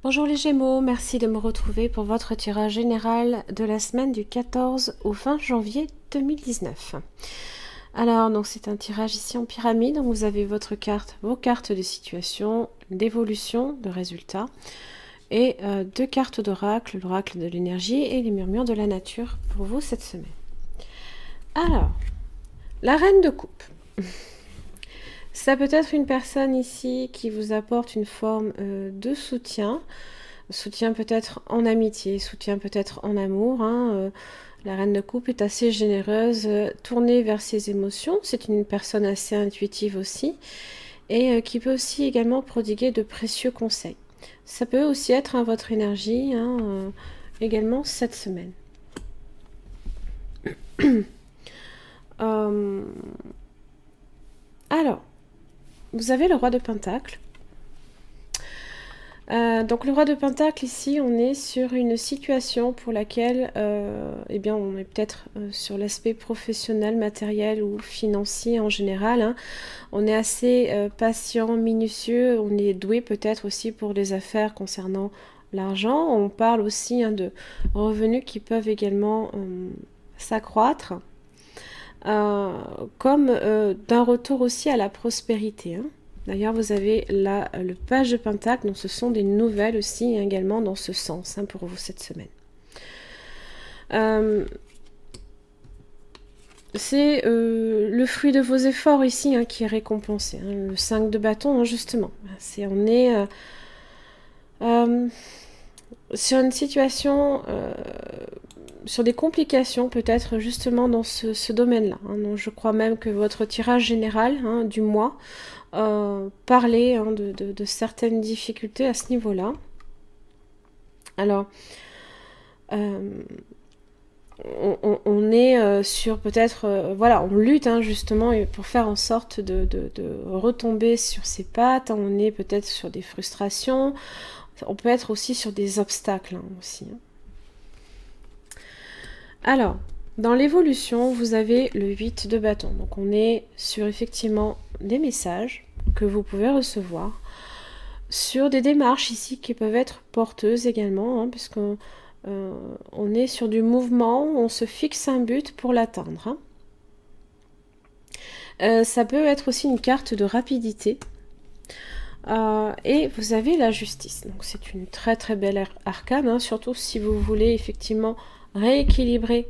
Bonjour les Gémeaux, merci de me retrouver pour votre tirage général de la semaine du 14 au 20 janvier 2019. Alors, donc c'est un tirage ici en pyramide, donc vous avez vos cartes de situation, d'évolution, de résultats, et deux cartes d'oracle, l'oracle de l'énergie et les murmures de la nature pour vous cette semaine. Alors, la reine de coupe. Ça peut être une personne ici qui vous apporte une forme de soutien peut-être en amitié, soutien peut-être en amour. La reine de coupe est assez généreuse, tournée vers ses émotions. C'est une personne assez intuitive aussi et qui peut aussi également prodiguer de précieux conseils. Ça peut aussi être votre énergie également cette semaine. Alors, vous avez le roi de Pentacle. Donc le roi de Pentacle ici, on est sur une situation pour laquelle eh bien, on est peut-être sur l'aspect professionnel, matériel ou financier en général. On est assez patient, minutieux, on est doué peut-être aussi pour les affaires concernant l'argent. On parle aussi de revenus qui peuvent également s'accroître, comme d'un retour aussi à la prospérité. D'ailleurs, vous avez là le page de Pentacle, donc ce sont des nouvelles aussi également dans ce sens pour vous cette semaine. C'est le fruit de vos efforts ici qui est récompensé. Le 5 de bâton, justement. On est sur une situation, sur des complications peut-être justement dans ce domaine-là. Donc je crois même que votre tirage général du mois parler de certaines difficultés à ce niveau-là. Alors, on est sur peut-être, voilà, on lutte justement pour faire en sorte de retomber sur ses pattes. On est peut-être sur des frustrations. On peut être aussi sur des obstacles aussi. Alors, dans l'évolution, vous avez le 8 de bâton. Donc, on est sur effectivement des messages que vous pouvez recevoir sur des démarches ici qui peuvent être porteuses également, puisqu'on on est sur du mouvement, on se fixe un but pour l'atteindre. Ça peut être aussi une carte de rapidité. Et vous avez la justice. Donc c'est une très très belle arcane, surtout si vous voulez effectivement rééquilibrer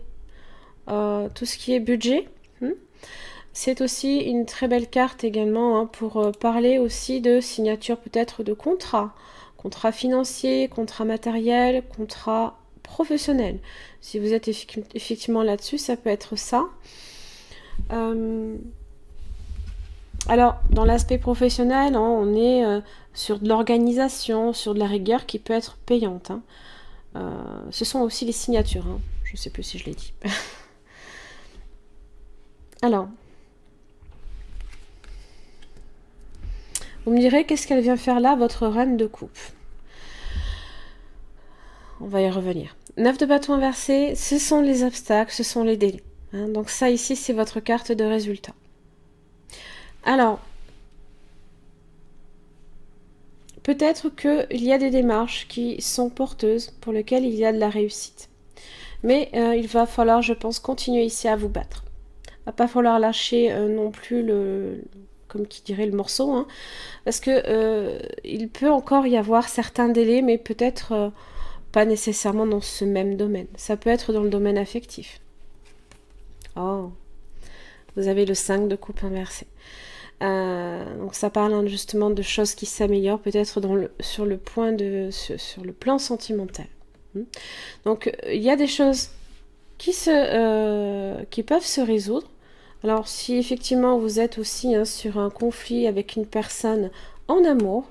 tout ce qui est budget. C'est aussi une très belle carte également pour parler aussi de signature peut-être de contrats financiers, contrats matériels, contrats professionnels. Si vous êtes effectivement là-dessus, ça peut être ça. Alors, dans l'aspect professionnel, on est sur de l'organisation, sur de la rigueur qui peut être payante. Ce sont aussi les signatures. Je ne sais plus si je l'ai dit. Alors, vous me direz, qu'est-ce qu'elle vient faire là, votre reine de coupe? On va y revenir. 9 de bâton inversé, ce sont les obstacles, ce sont les délais. Donc ça, ici, c'est votre carte de résultat. Alors, peut-être qu'il y a des démarches qui sont porteuses, pour lesquelles il y a de la réussite. Mais il va falloir, je pense, continuer ici à vous battre. Il ne va pas falloir lâcher non plus comme qui dirait le morceau, parce que il peut encore y avoir certains délais, mais peut-être pas nécessairement dans ce même domaine. Ça peut être dans le domaine affectif. Oh, vous avez le 5 de coupe inversé. Donc ça parle justement de choses qui s'améliorent, peut-être sur le plan sentimental. Donc il y a des choses qui peuvent se résoudre. Alors, si effectivement vous êtes aussi sur un conflit avec une personne en amour,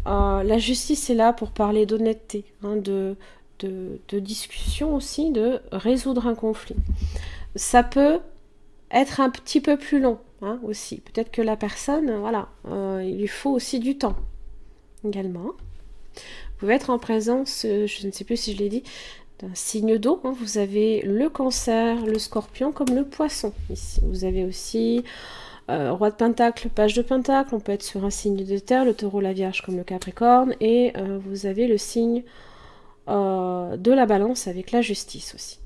la justice est là pour parler d'honnêteté, de discussion aussi, de résoudre un conflit. Ça peut être un petit peu plus long aussi. Peut-être que la personne, voilà, il lui faut aussi du temps également. Vous pouvez être en présence, je ne sais plus si je l'ai dit, d'un signe d'eau. Vous avez le cancer, le scorpion comme le poisson ici. Vous avez aussi Roi de Pentacle, Page de Pentacle, on peut être sur un signe de terre, le Taureau, la Vierge comme le Capricorne, et vous avez le signe de la Balance avec la Justice aussi.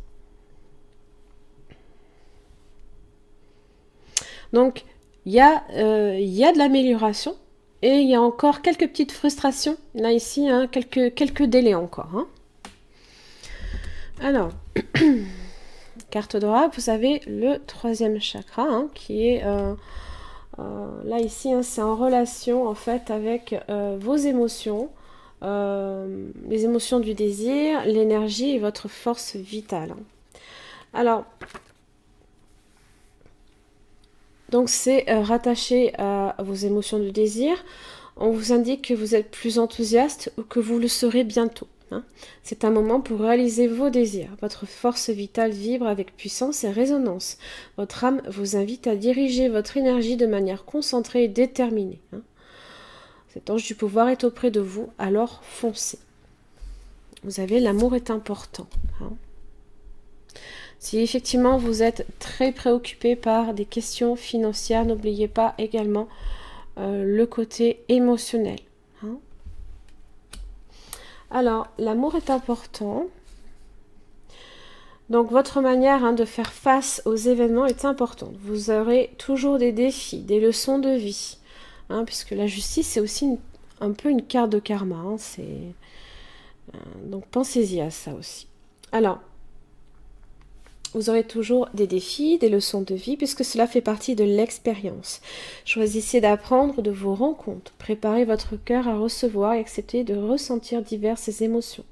Donc, il y a de l'amélioration, et il y a encore quelques petites frustrations, là ici, hein, quelques délais encore. Hein. Alors, carte d'oracle, vous avez le 3e chakra, hein, qui est... là ici, hein, c'est en relation en fait avec vos émotions, les émotions du désir, l'énergie et votre force vitale. Alors, donc c'est rattaché à vos émotions du désir. On vous indique que vous êtes plus enthousiaste ou que vous le serez bientôt. Hein. C'est un moment pour réaliser vos désirs. Votre force vitale vibre avec puissance et résonance. Votre âme vous invite à diriger votre énergie de manière concentrée et déterminée. Hein. Cet ange du pouvoir est auprès de vous, alors foncez. Vous avez l'amour est important. Hein. Si effectivement vous êtes très préoccupé par des questions financières, n'oubliez pas également le côté émotionnel. Hein. Alors, l'amour est important. Donc, votre manière de faire face aux événements est importante. Vous aurez toujours des défis, des leçons de vie. Hein, puisque la justice, c'est aussi un peu une carte de karma. Hein, donc, pensez-y à ça aussi. Alors, vous aurez toujours des défis, des leçons de vie, puisque cela fait partie de l'expérience. Choisissez d'apprendre de vos rencontres. Préparez votre cœur à recevoir et accepter de ressentir diverses émotions.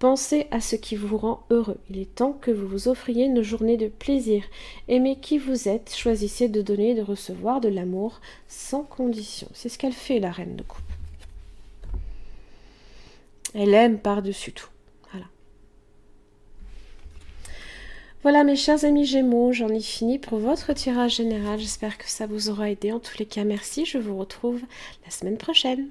Pensez à ce qui vous rend heureux. Il est temps que vous vous offriez une journée de plaisir. Aimez qui vous êtes. Choisissez de donner et de recevoir de l'amour sans condition. C'est ce qu'elle fait, la reine de coupe. Elle aime par-dessus tout. Voilà mes chers amis Gémeaux, j'en ai fini pour votre tirage général. J'espère que ça vous aura aidé. En tous les cas, merci. Je vous retrouve la semaine prochaine.